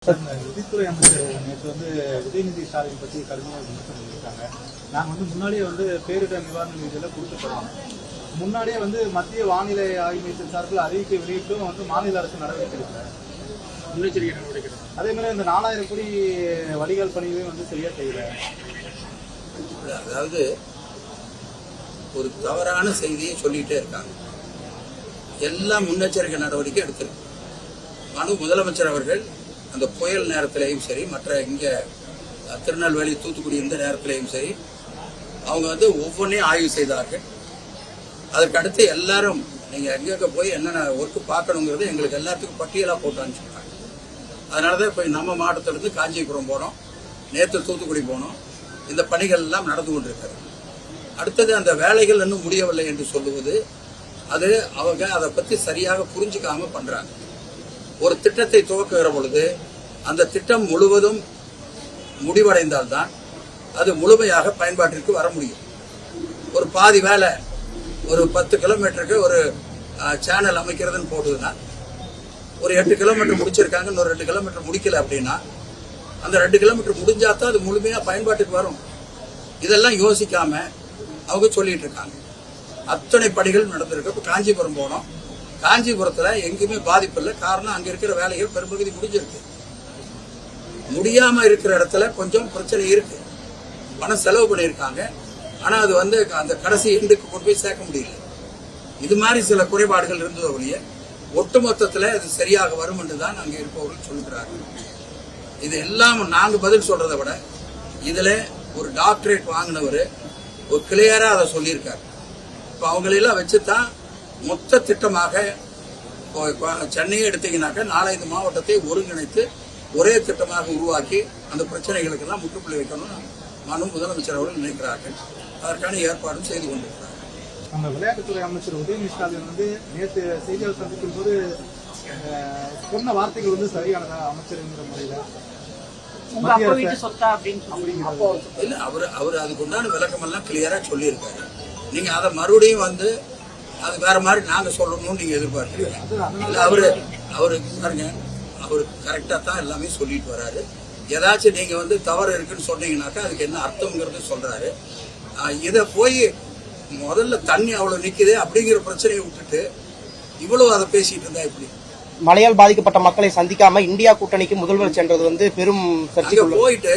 நிதித்துறை அமைச்சர் நேற்று உதயநிதி ஸ்டாலின் பற்றி கடுமையாக விமர்சனம் பண்ணியிருக்காங்க. நாங்கள் முன்னாடியே பேரிடர் நிவாரண நிதியெல்லாம் கொடுத்துட்டோம். முன்னாடியே மத்திய வானிலை ஆய்வு மையத்தின் சார்பில் அறிவிக்கை வெளியிட்டும் மாநில அரசு நடவடிக்கை எடுக்கிறார். முன்னெச்சரிக்கை நடவடிக்கை. அதே மாதிரி இந்த 4000 கோடி வடிகால் பணிகளையும் சரியா செய்யல. அதாவது ஒரு தவறான செய்தியை சொல்லிட்டே இருக்காங்க. எல்லாம் முன்னெச்சரிக்கை நடவடிக்கை எடுத்திருக்கு. முதலமைச்சர் அவர்கள் அந்த புயல் நேரத்திலையும் சரி, மற்ற இங்க திருநெல்வேலி தூத்துக்குடி இந்த நேரத்திலையும் சரி, அவங்க ஒவ்வொன்றையும் ஆய்வு செய்தார்கள். அதற்கு அடுத்து எல்லாரும் நீங்க எங்க போய் என்னென்ன ஒர்க்கு பார்க்கணுங்கிறது எங்களுக்கு எல்லாத்துக்கும் பட்டியலா போட்டு அனுப்பிச்சிருக்காங்க. அதனாலதான் இப்ப நம்ம மாவட்டத்திலிருந்து காஞ்சிபுரம் போனோம், நேற்று தூத்துக்குடி போனோம். இந்த பணிகள் எல்லாம் நடந்து கொண்டிருக்கிறது. அடுத்தது அந்த வேலைகள் இன்னும் முடியவில்லை என்று சொல்லுவது அது அவங்க அதை பத்தி சரியாக புரிஞ்சுக்காம பண்றாங்க. ஒரு திட்டத்தை துவக்குகிற பொழுது அந்த திட்டம் முழுவதும் முடிவடைந்தால்தான் அது முழுமையாக பயன்பாட்டிற்கு வர முடியும். ஒரு பாதி வேலை ஒரு 10 கிலோமீட்டருக்கு ஒரு சேனல் அமைக்கிறதுன்னு போடுதுன்னா, ஒரு 8 கிலோமீட்டர் முடிச்சிருக்காங்க, இன்னொரு 2 கிலோமீட்டர் முடிக்கல அப்படின்னா, அந்த 2 கிலோமீட்டர் முடிஞ்சாதான் அது முழுமையா பயன்பாட்டுக்கு வரும். இதெல்லாம் யோசிக்காம அவங்க சொல்லிட்டு இருக்காங்க. அத்தனை பணிகள் நடந்திருக்கு. இப்ப காஞ்சிபுரம் போனோம். காஞ்சிபுரத்துல எங்குமே பாதிப்பு இல்லை. காரணம் அங்க இருக்கிற வேலைகள் பெரும்பகுதி முடிஞ்சிருக்கு. முடியாம இருக்கிற இடத்துல கொஞ்சம் பிரச்சனை இருக்கு. பணம் செலவு பண்ணியிருக்காங்க. ஆனா அது அந்த கடைசி எண்டுக்கு கொண்டு போய் சேர்க்க முடியல. இது மாதிரி சில குறைபாடுகள் இருந்தது ஒழிய ஒட்டுமொத்தத்துல இது சரியாக வரும் என்றுதான் அங்க இருப்பவர்கள் சொல்லுகிறார்கள். இது எல்லாம் நாங்க பதில் சொல்றதை விட இதுல ஒரு டாக்டரேட் வாங்கினவர் ஒரு கிளியரா அதை சொல்லியிருக்காரு. இப்ப அவங்களெல்லாம் வச்சுதான் மொத்த திட்டமாக சென்னையை எடுத்தீங்கன்னாக்க 4-5 மாவட்டத்தை ஒருங்கிணைத்து ஒரே திட்டமாக உருவாக்கி அந்த பிரச்சனைகளுக்கு எல்லாம் முற்றுப்புள்ளி வைக்கணும்னு முதலமைச்சர் அவர்கள் நினைக்கிறார்கள். அதற்கான ஏற்பாடும் செய்து கொண்டிருக்கிறார்கள். நம்ம விளையாட்டுத்துறை அமைச்சர் உதயநிதி ஸ்டாலின் நேற்று செய்தியாளர் சந்திக்கும் போது சொன்ன வார்த்தைகள் சரியானதா அமைச்சருங்கிற முறையில இல்ல, அவர் அதுக்கு உண்டான விளக்கம் எல்லாம் கிளியரா சொல்லியிருக்காரு. நீங்க அதை மறுபடியும் அது வேற மாதிரி நாங்க சொல்லணும்னு நீங்க எதிர்பார்க்கிறீங்க. அவரு பாருங்க, அவரு கரெக்டா தான் எல்லாமே சொல்லிட்டு வராரு. ஏதாச்சும் நீங்க தவறு இருக்குன்னு சொன்னீங்கன்னாக்கா அதுக்கு என்ன அர்த்தம்ங்கிறது சொல்றாரு. இத போய் முதல்ல தண்ணி அவ்வளவு நிக்குது அப்படிங்கிற பிரச்சனையை விட்டுட்டு இவ்வளவு அதை பேசிட்டு இருந்தா எப்படி? மழையால் பாதிக்கப்பட்ட மக்களை சந்திக்காம இந்தியா கூட்டணிக்கு முதல்வர் சென்றது பெரும் சர்ச்சை. போயிட்டு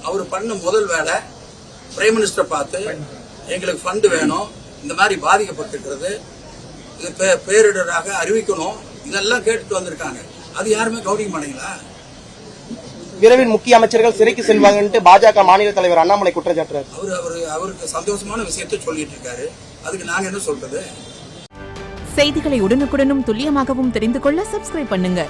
அவர் பண்ண முதல் வேலை பிரைம் மினிஸ்டர் பார்த்து எங்களுக்கு ஃபண்ட் வேணும், இந்த மாதிரி பாதிக்கப்பட்டிருக்கிறது, இது பேரிடராக அறிவிக்கணும், இதெல்லாம் கேட்டுட்டு வந்திருக்காங்க. அது யாருமே கவனிக்க மாட்டீங்களா? விரைவில் முக்கிய அமைச்சர்கள் சிறைக்கு செல்வாங்க பாஜக மாநில தலைவர் அண்ணாமலை குற்றச்சாட்டுறாரு. அவருக்கு சந்தோஷமான விஷயத்தை சொல்லிட்டு இருக்காரு. அதுக்கு நாங்க என்ன சொல்றது? செய்திகளை உடனுக்குடனும் துல்லியமாகவும் தெரிந்து கொள்ள சப்ஸ்கிரைப் பண்ணுங்க.